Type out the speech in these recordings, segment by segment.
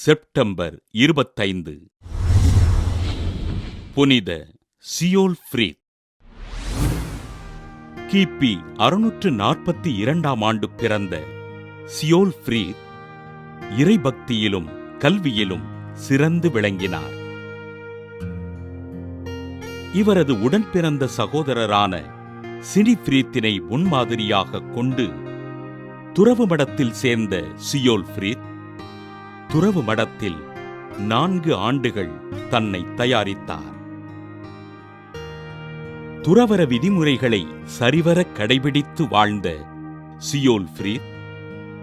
September 25. புனித சியோல்ஃப்ரீத். கிபி 642 ஆண்டு பிறந்த சியோல்ஃப்ரீத் இறைபக்தியிலும் கல்வியிலும் சிறந்து விளங்கினார். இவரது உடன்பிறந்த சகோதரரான சினிஃப்ரீத்தினை முன்மாதிரியாக கொண்டு துறவு மடத்தில் சேர்ந்த சியோல்ஃப்ரீத் துறவு மடத்தில் 4 ஆண்டுகள் தன்னை தயாரித்தார். துறவற விதிமுறைகளை சரிவர கடைபிடித்து வாழ்ந்த சியோல்ஃப்ரீத்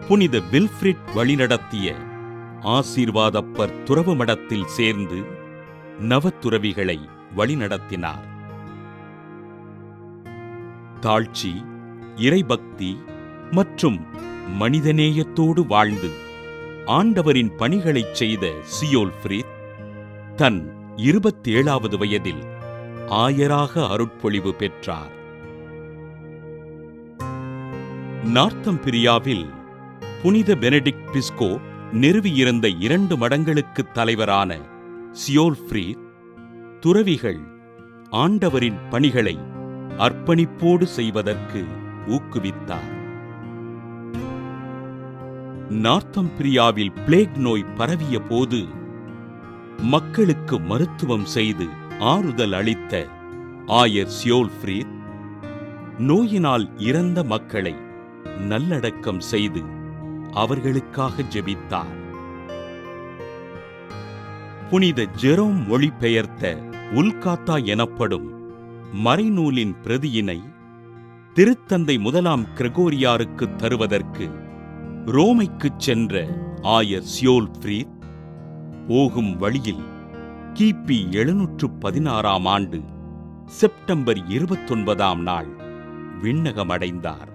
புனித வில்ஃப்ரிட் வழிநடத்திய ஆசீர்வாதப்பர் துறவு மடத்தில் சேர்ந்து நவத்துறவிகளை வழிநடத்தினார். தாழ்ச்சி, இறைபக்தி மற்றும் மனிதநேயத்தோடு வாழ்ந்து ஆண்டவரின் பணிகளைச் செய்த சியோல்ஃப்ரீத் தன் 27வது வயதில் ஆயராக அருட்பொழிவு பெற்றார். நார்த்தம்பிரியாவில் புனித பெனடிக்ட் பிஸ்கோ நிறுவியிருந்த 2 மடங்களுக்கு தலைவரான சியோல்ஃப்ரீத் துறவிகள் ஆண்டவரின் பணிகளை அர்ப்பணிப்போடு செய்வதற்கு ஊக்குவித்தார். நார்த்தம்பிரியாவில் பிளேக் நோய் பரவிய போது மக்களுக்கு மருத்துவம் செய்து ஆறுதல் அளித்த ஆயர் சியோல்ஃப்ரீத் நோயினால் இறந்த மக்களை நல்லடக்கம் செய்து அவர்களுக்காக ஜெபித்தார். புனித ஜெரோம் மொழிபெயர்த்த உல்காத்தா எனப்படும் மறைநூலின் பிரதியினை திருத்தந்தை 1ஆம் கிரகோரியாருக்கு தருவதற்கு ரோமைக்குச் சென்ற ஆயர் சியோல்ஃப்ரீத் போகும் வழியில் கிபி 716 ஆண்டு செப்டம்பர் 29 நாள் விண்ணகமடைந்தார்.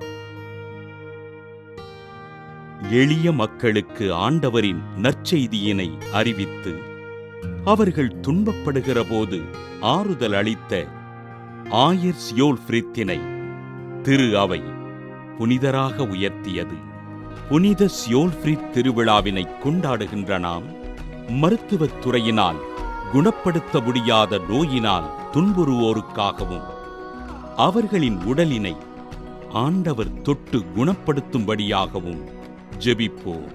எளிய மக்களுக்கு ஆண்டவரின் நற்செய்தியினை அறிவித்து அவர்கள் துன்பப்படுகிற போது ஆறுதல் அளித்த ஆயர் சியோல்ஃப்ரீத்தினை திரு அவை புனிதராக உயர்த்தியது. புனித சியோல்ஃப்ரீத் திருவிழாவினை கொண்டாடுகின்ற நாம் மருத்துவத் துறையினால் குணப்படுத்த முடியாத நோயினால் துன்புறுவோருக்காகவும் அவர்களின் உடலினை ஆண்டவர் தொட்டு குணப்படுத்தும்படியாகவும் ஜெபிப்போம்.